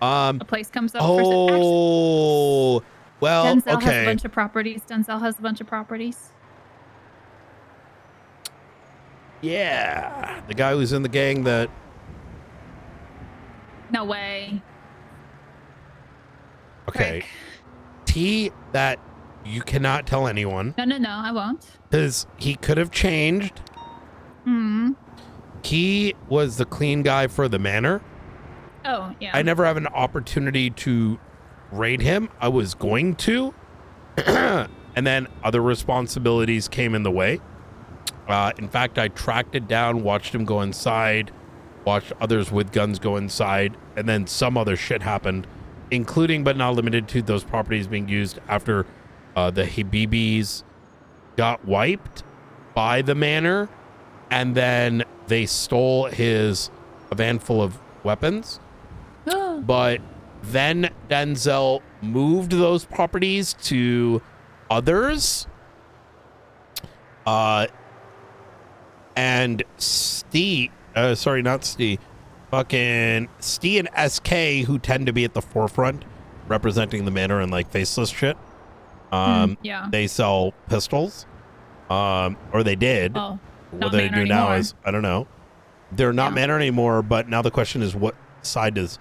a place comes up. Oh, well, Denzel okay. has a bunch of properties. Denzel has a bunch of properties. Yeah, the guy who's in the gang that. No way. Okay. Rick. T, that you cannot tell anyone. No, I won't. Because he could have changed. He was the clean guy for the manor. Oh, yeah. I never have an opportunity to raid him. I was going to. And then other responsibilities came in the way. In fact, I tracked it down, watched him go inside, watched others with guns go inside, and then some other shit happened, including but not limited to those properties being used after the Habibis got wiped by the manor, and then they stole a van full of weapons. But then Denzel moved those properties to others. And Steve, not Steve, fucking Steve and SK, who tend to be at the forefront representing the manor and like faceless shit. Yeah. They sell pistols. Or they did. Oh, what they do now is, I don't know. They're not manor anymore, but now the question is, what side does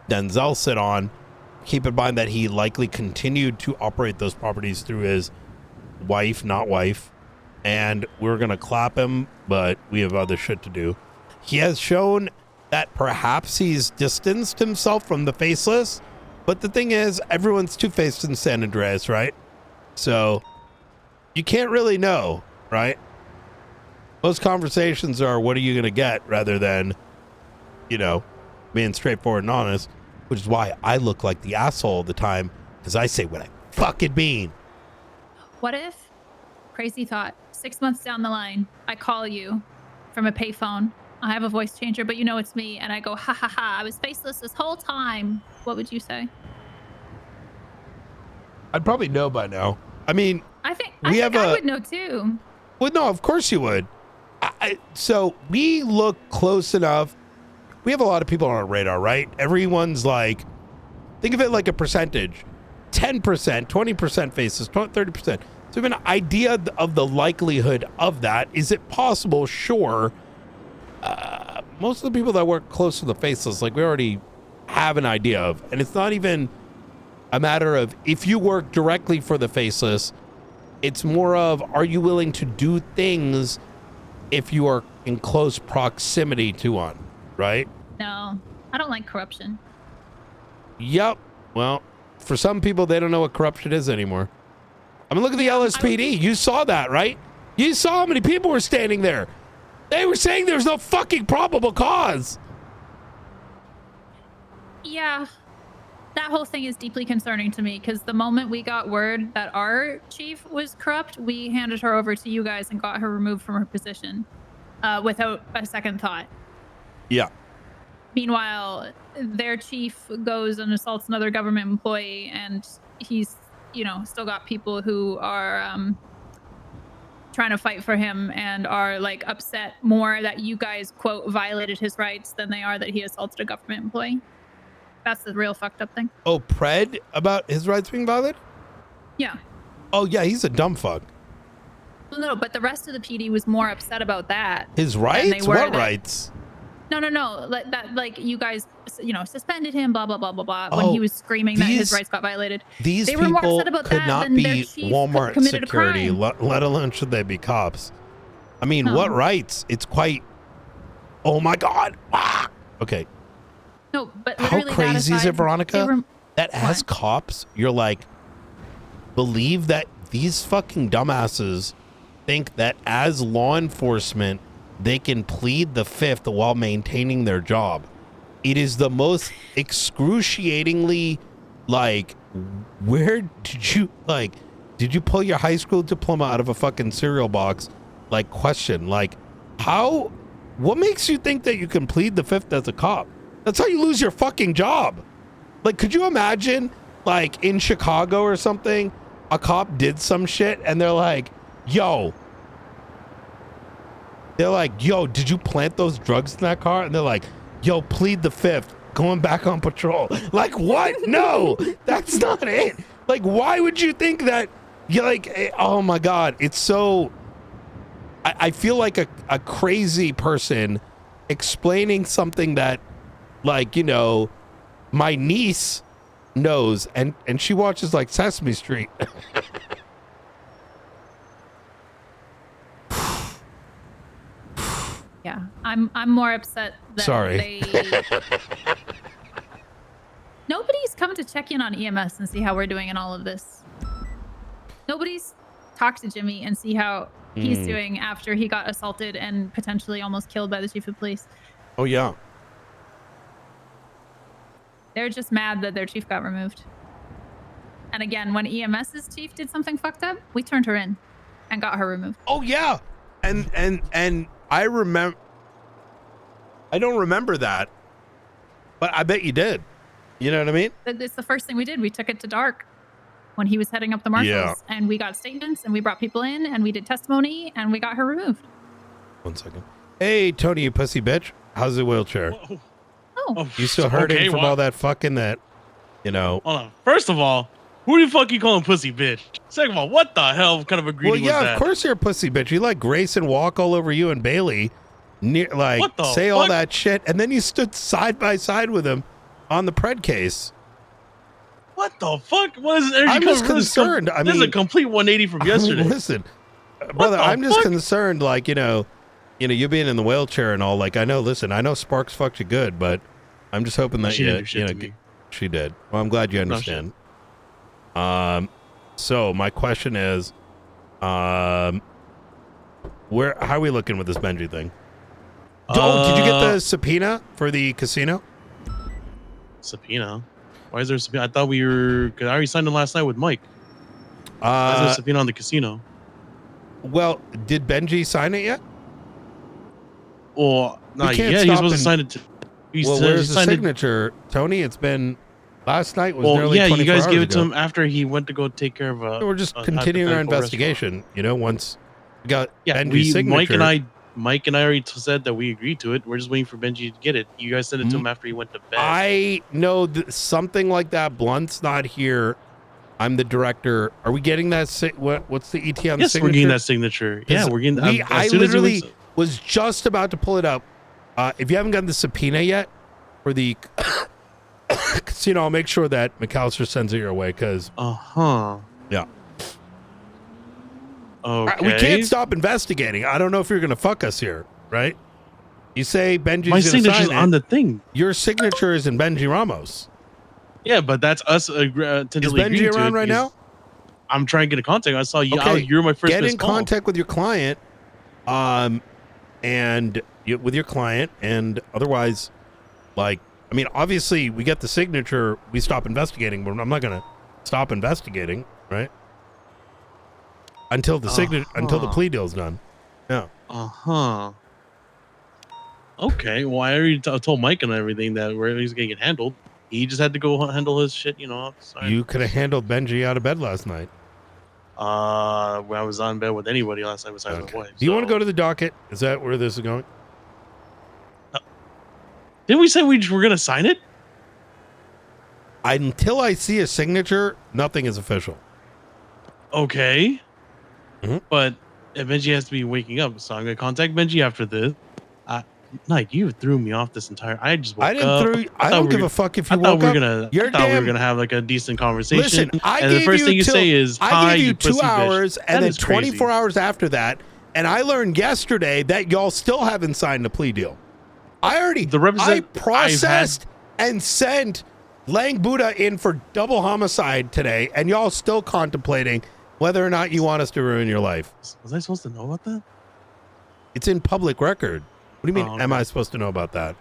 Denzel sit on? Keep in mind that he likely continued to operate those properties through his wife, and we're going to clap him, but we have other shit to do. He has shown that perhaps he's distanced himself from the faceless, but the thing is, everyone's two-faced in San Andreas, right? So you can't really know, right? Most conversations are, what are you going to get, rather than, being straightforward and honest. which is why I look like the asshole all the time because I say what I fucking mean. What if, crazy thought, 6 months down the line, I call you from a payphone. I have a voice changer, but you know it's me. And I go, ha ha ha, I was faceless this whole time. What would you say? I'd probably know by now. I mean, I think I would know too. Well, no, of course you would. So we look close enough. We have a lot of people on our radar, right? Everyone's like, think of it like a percentage. 10%, 20% faces, 30%. So we have an idea of the likelihood of that. Is it possible? Sure. Most of the people that work close to the faceless, like we already have an idea of. And it's not even a matter of if you work directly for the faceless. It's more of, are you willing to do things if you are in close proximity to one, right? No, I don't like corruption. Yep. Well, for some people, they don't know what corruption is anymore. I mean, look at the LSPD. You saw that, right? You saw how many people were standing there. They were saying there's no fucking probable cause. Yeah. That whole thing is deeply concerning to me because the moment we got word that our chief was corrupt, we handed her over to you guys and got her removed from her position without a second thought. Yeah. Meanwhile, their chief goes and assaults another government employee, and he's, still got people who are trying to fight for him and are like upset more that you guys, quote, violated his rights than they are that he assaulted a government employee. That's the real fucked up thing. Oh, Pred about his rights being violated? Yeah. Oh, yeah, he's a dumb fuck. Well, no, but the rest of the PD was more upset about that. His rights? What rights? No. Like you guys, suspended him, blah, blah, blah, blah, blah, when he was screaming that his rights got violated. These were more people upset about could that not than be their chief Walmart committed security, a crime. let alone should they be cops. I mean, what rights? It's quite, oh my God. Ah! Okay. No, but how crazy is it, Veronica? That as what? cops, you're like, believe that these fucking dumbasses think that as law enforcement, they can plead the fifth while maintaining their job. It is the most excruciatingly, like, where did you pull your high school diploma out of a fucking cereal box? Like, question, like, what makes you think that you can plead the fifth as a cop? That's how you lose your fucking job. Like, could you imagine, like, in Chicago or something, a cop did some shit and they're like, yo, did you plant those drugs in that car? And they're like, yo, plead the fifth, going back on patrol. Like, what? No, that's not it. Like, why would you think that? You're like, oh my God, it's so, I feel like a crazy person explaining something that, like, my niece knows, and she watches like Sesame Street. Yeah, I'm more upset that Sorry. Nobody's come to check in on EMS and see how we're doing in all of this. Nobody's talked to Jimmy and see how he's doing after he got assaulted and potentially almost killed by the chief of police. Oh yeah. They're just mad that their chief got removed. And again, when EMS's chief did something fucked up, we turned her in and got her removed. Oh yeah. And I remember, I don't remember that, but I bet you did. You know what I mean? It's the first thing we did. We took it to dark when he was heading up the marshals, and we got statements and we brought people in and we did testimony and we got her removed. 1 second. Hey, Tony, you pussy bitch. How's the wheelchair? Whoa. Oh, You still hurting from all that fucking that, Hold on. First of all, who the fuck you calling pussy bitch? Second of all, what the hell kind of a greeting was that? Well, yeah, of course you're a pussy bitch. You let Grayson walk all over you and Bailey, say all that shit, and then you stood side by side with him on the Pred case. What the fuck? What is energy? I'm just concerned. This is a complete 180 from yesterday. Listen, brother, I'm just concerned. Like, you being in the wheelchair and all. Like, I know Sparks fucked you good, but I'm just hoping that she did. Well, I'm glad you understand. So my question is, how are we looking with this Benji thing? Did you get the subpoena for the casino? Subpoena. Why is there a subpoena? I thought we were. Cause I already signed it last night with Mike. Why is there a subpoena on the casino? Well, did Benji sign it yet? Well, not can't yet. He's stop supposed to and- sign it. Where's the signed it. signature, Tony? It's been last night was Well, nearly yeah, 24 you guys hours gave it to ago. him after he went to go take care of a. We're just a continuing our hypothetical investigation. restaurant. You know, once we got Yeah, Benji's signature. Mike and I already said that we agreed to it. We're just waiting for Benji to get it. You guys sent it to him after he went to bed. I know something like that. Blunt's not here. I'm the director. Are we getting that? What's the ET on the yes, signature? we're getting that signature. Yeah, we're getting. I literally was just about to pull it up. If you haven't gotten the subpoena yet for the casino, I'll make sure that McAllister sends it your way. Because yeah. Okay. We can't stop investigating. I don't know if you're going to fuck us here, right? You say Benji's My going to sign signature's it. on the thing. Your signature is in Benji Ramos. Yeah, but that's us. Is Benji around right now? I'm trying to get in contact. I saw you. Okay. You're my first. Get in contact with your client, and with your client, and otherwise, like, I mean, obviously, we get the signature, we stop investigating. But I'm not going to stop investigating, right? Until the until the plea deal's done. Yeah. Okay. Well, I already told Mike and everything that he's gonna get handled. He just had to go handle his shit, you know. You could have handled Benji out of bed last night. When I was on bed with anybody last night besides my wife. Do you want to go to the docket? Is that where this is going? Didn't we say we were gonna sign it? Until I see a signature, nothing is official. Okay. Mhm. But Benji has to be waking up, so I'm gonna contact Benji after this. Mike, you threw me off this entire. I just woke up. I don't give a fuck if you woke up. I thought we were gonna have like a decent conversation. Listen, and the first thing you say is, "Hi, I gave you pussy 2 hours, bitch." and That then is 24 crazy. hours after that, and I learned yesterday that y'all still haven't signed a plea deal. I processed and sent Lang Buddha in for double homicide today, and y'all still contemplating whether or not you want us to ruin your life. Was I supposed to know about that? It's in public record. What do you mean? Oh, okay. Am I supposed to know about that?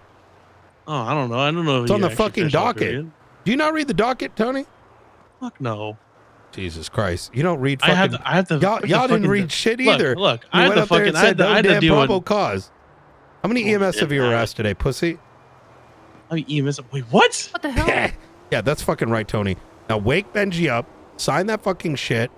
Oh, I don't know. I don't know. If It's on you the actually fucking finished that docket. period. Do you not read the docket, Tony? Fuck no. Jesus Christ! You don't read. I have to. Y'all didn't read shit either. Look, You I had went to up there and fucking. I said, had "No to damn deal probable with. cause." How many EMS have you harassed today, pussy? I mean, EMS. Wait, what? What the hell? Yeah, that's fucking right, Tony. Now wake Benji up, sign that fucking shit,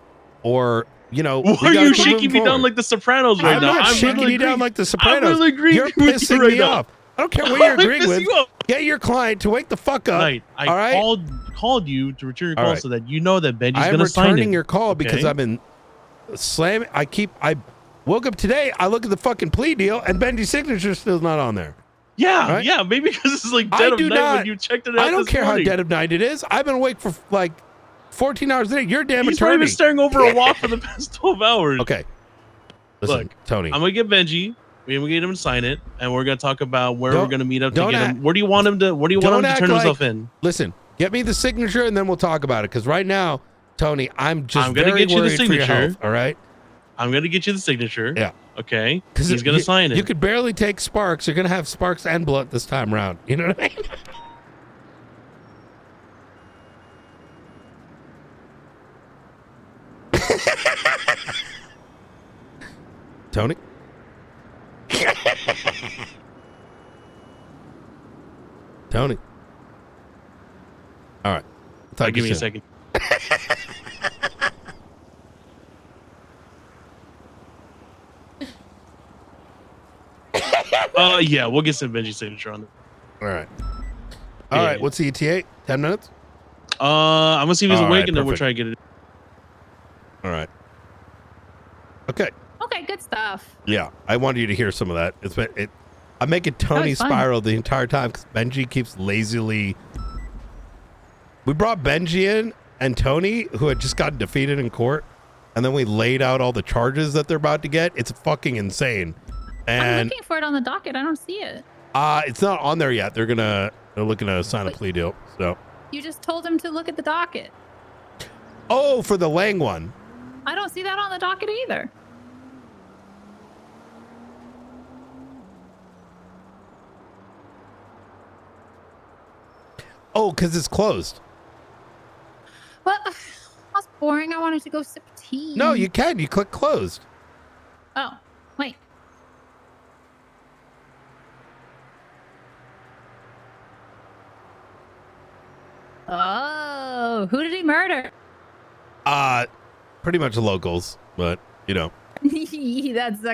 or you know. Why are you shaking me down like the Sopranos right I'm now? not shaking you down like the Sopranos. I'm really agreeing You're with you pissing right me now. off. I don't care what you're I'm agreeing with. pissing you off. Get your client to wake the fuck up. Right. all right. Called you to return your All call right. so that you know that Benji's I'm gonna sign it. returning your call Okay? because I've been slamming. I woke up today. I look at the fucking plea deal, and Benji's signature still not on there. Yeah, Right? yeah. Maybe because it's like dead of night when you checked it out. I don't this care morning. how dead of night it is. I've been awake for like 14 hours a day. You're a damn He's probably attorney. been staring over a wall for the past 12 hours. Okay. Listen, Look, Tony. I'm gonna get Benji. We're gonna get him to sign it, and we're gonna talk about where we're gonna meet up to don't get act- him. Where do you want him to? Where do you want him to act turn like- himself in? Listen, get me the signature and then we'll talk about it. Because right now, Tony, I'm gonna very get you the worried for your signature. health. All right. I'm gonna get you the signature. Yeah. Okay. Because He's gonna sign it. You could barely take Sparks. You're gonna have Sparks and Blunt this time around. You know what I mean? Tony? Tony. All right. Give me a second. Yeah, we'll get some Benji signature on it. All right. All right. What's the ETA? 10 minutes? I'm gonna see if he's All awake, right, and then we'll perfect. try to get it. All right. Okay. Okay, good stuff. Yeah, I wanted you to hear some of that. I'm making Tony was fun. spiral the entire time because Benji keeps lazily. We brought Benji in and Tony, who had just gotten defeated in court, and then we laid out all the charges that they're about to get. It's fucking insane. I'm And looking for it on the docket. I don't see it. it's not on there yet. They're looking to sign a plea deal. So. You just told him to look at the docket. Oh, for the Lang one. I don't see that on the docket either. Oh, because it's closed. Well, that's boring. I wanted to go sip tea. No, you can. You click closed. Oh, wait. Oh, who did he murder? Pretty much locals, but you know. That's